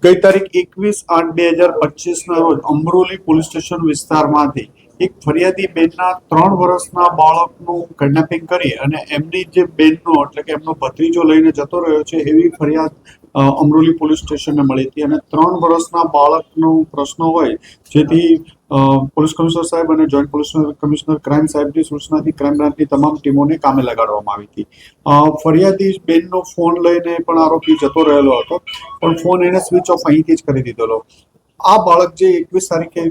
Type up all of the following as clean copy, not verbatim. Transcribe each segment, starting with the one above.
ગઈ તારીખ 21/8/2025 રોજ અમરોલી પોલીસ સ્ટેશન વિસ્તારમાંથી એક ફરિયાદી બેનના 3 વર્ષના બાળકનું કિડનેપિંગ કરી અને એમની જે બેનનો એટલે કે એમનો ભત્રીજો લઈને જતો રહ્યો છે એવી ફરિયાદ અમરોલી પોલીસ સ્ટેશનને મળી હતી અને 3 વર્ષના બાળકનો પ્રશ્ન હોય જેથી પોલીસ કમિશનર સાહેબ અને જોઈન્ટ પોલીસ કમિશનર ક્રાઇમ સાહેબની સૂચનાથી ક્રાઇમ બ્રાન્ચની તમામ ટીમોને કામે લગાડવામાં આવી હતી। ફરિયાદી બેનનો ફોન લઈને પણ આરોપી જતો રહેલો હતો, પણ ફોન એને સ્વિચ ઓફ અહીંથી જ કરી દીધેલો। આ બાળક જે 21 તારીખે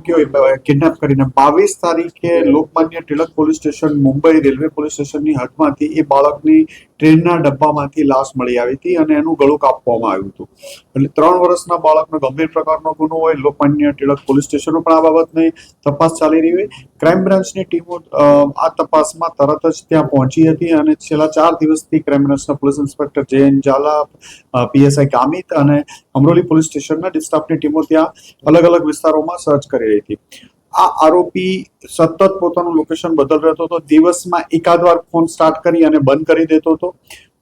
કિડનેપ કરીને 22 તારીખે Lokmanya Tilak police station Mumbai railway police સ્ટેશનની હદમાંથી એ બાળકની ટ્રેનના ડબ્બામાંથી લાશ મળી આવી હતી અને એનું ગળું કાપવામાં આવ્યું હતું। એટલે 3 વર્ષના બાળકનો ગંભીર પ્રકારનો ગુનો હોય, લોકમાન્ય ટિળક પોલીસ સ્ટેશનો પણ આ બાબતની તપાસ ચાલી રહી હોય। ક્રાઇમ બ્રાન્ચની ટીમો આ તપાસમાં તરત જ ત્યાં પહોંચી હતી અને છેલ્લા 4 દિવસથી ક્રાઇમ બ્રાન્ચના police inspector Jayant Zala, PSI Gamit અને અમરોલી પોલીસ સ્ટેશનના સ્ટાફની ટીમો ત્યાં અલગ અલગ વિસ્તારોમાં સર્ચ કરી રહી હતી। આ આરોપી સતત પોતાનું લોકેશન બદલ રહેતો હતો, દિવસમાં એકાદ વાર ફોન સ્ટાર્ટ કરી અને બંધ કરી દેતો હતો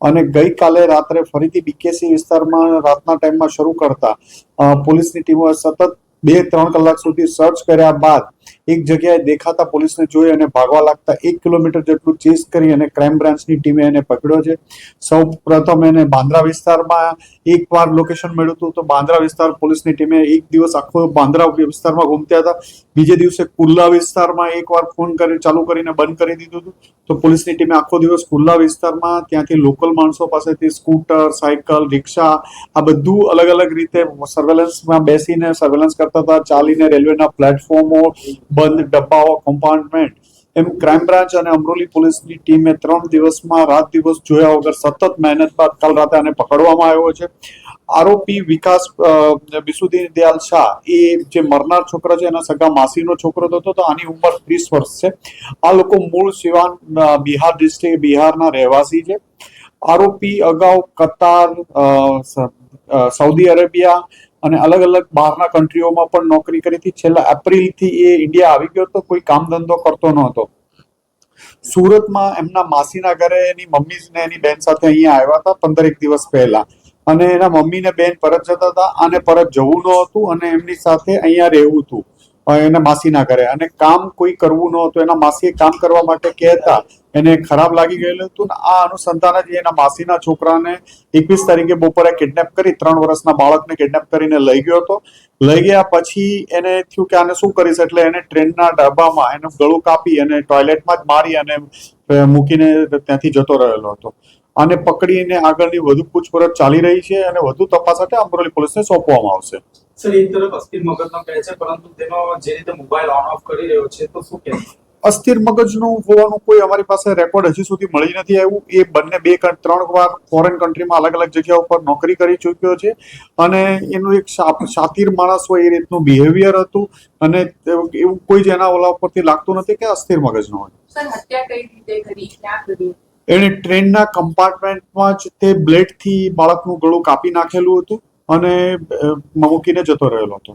અને ગઈકાલે રાત્રે ફરીથી બીકેસી વિસ્તારમાં રાતના ટાઈમમાં શરૂ કરતા પોલીસની ટીમોએ સતત 2-3 કલાક સુધી સર્ચ કર્યા બાદ એક જગ્યાએ દેખાતા પોલીસને જોઈ અને ભાગવા લાગતા 1 કિલોમીટર જેટલું ચેસ કરી અને ક્રાઇમ બ્રાન્ચની ટીમે એને પકડ્યો છે। સૌ પ્રથમ એને બાંદ્રા વિસ્તારમાં એકવાર લોકેશન મળ્યું હતું તો બાંદ્રા વિસ્તાર પોલીસની ટીમે એક દિવસ આખો બાંદ્રા વિસ્તારમાં ઘૂમત્યા હતા। બીજે દિવસે કુલ્લા વિસ્તારમાં એકવાર ફોન કરી ચાલુ કરીને બંધ કરી દીધું હતું તો પોલીસની ટીમે આખો દિવસ કુલ્લા વિસ્તારમાં ત્યાંથી લોકલ માણસો પાસેથી સ્કૂટર, સાયકલ, રિક્ષા આ બધું અલગ અલગ રીતે સર્વેલન્સમાં બેસીને સર્વેલન્સ કરતા હતા, ચાલીને રેલવેના પ્લેટફોર્મો, બંધ ડબ્બાઓ, કમ્પાર્ટમેન્ટ એમ ક્રાઇમ બ્રાન્ચ અને અમરોલી પોલીસની ટીમે 3 દિવસમાં રાત દિવસ જોયા વગર સતત મહેનત બાદ કાલ રાતે આને પકડવામાં આવ્યો છે। આરોપી વિકાસ બિસુદીન દયાલ શાહ એ જે મરનાર છોકરો છે એના સગા માસીનો છોકરો હતો તો આની ઉંમર 30 વર્ષ છે। આ લોકો મૂળ સિવાન બિહાર ડિસ્ટ્રિક્ટ બિહારના રહેવાસી છે। આરોપી અગાઉ કતાર, સાઉદી અરેબિયા અને અલગ અલગ બહારના કન્ટ્રીઓમાં પણ નોકરી કરી હતી। છેલ્લા એપ્રિલથી એ ઇન્ડિયા આવી ગયો તો કોઈ કામ ધંધો કરતો નહોતો। સુરતમાં એમના માસીના ઘરે એની મમ્મી ને એની બેન સાથે અહીંયા આવ્યા હતા 15 દિવસ પહેલા અને એના મમ્મી ને બેન પરત જતા હતા, આને પરત જવું ન હતું અને એમની સાથે અહીંયા રહેવું હતું એના માસીના ઘરે અને કામ કોઈ કરવું ન હતું। એના માસીએ કામ કરવા માટે કહેતા એને ખરાબ લાગી ગયેલું હતું ને આ અનુસંધાને જ એના માસીના છોકરાને 21 તારીખે બપોરે કિડનેપ કરી 3 વર્ષના બાળકને કિડનેપ કરીને લઈ ગયો હતો। લઈ ગયા પછી એને થયું કે આને શું કરીશ એટલે એને ટ્રેનના ડબ્બામાં એનું ગળું કાપી અને ટોયલેટમાં જ મારી અને મૂકીને ત્યાંથી જતો રહેલો હતો। આને પકડીને આગળની વધુ પૂછપરછ ચાલી રહી છે અને વધુ તપાસ માટે અમરોલી પોલીસને સોંપવામાં આવશે। સર, એક તરફ અસ્થિર મગજનો કહે છે પરંતુ તેનો જે રીતે મોબાઈલ ઓન ઓફ કરી રહ્યો છે તો શું કહે? અસ્થિર મગજનું હોવાનું કોઈ અમારી પાસે રેકોર્ડ હજી સુધી મળી નથી આવ્યું। એ બંને 2-3 વાર ફોરેન કન્ટ્રીમાં અલગ અલગ જગ્યા ઉપર નોકરી કરી ચૂક્યો છે અને એનું એક શાતીર માણસ હોય એ રીતનું બિહેવિયર હતું અને એવું કોઈ જ એના ઓલા ઉપરથી લાગતું નથી કે અસ્થિર મગજનો હોય। સર, હત્યા કઈ રીતે કરી, ક્યાં કરી? એને ટ્રેનના કમ્પાર્ટમેન્ટમાં જ તે બ્લેડથી બાળકનું ગળું કાપી નાખેલું હતું અને મૂકીને જતો રહેલો હતો।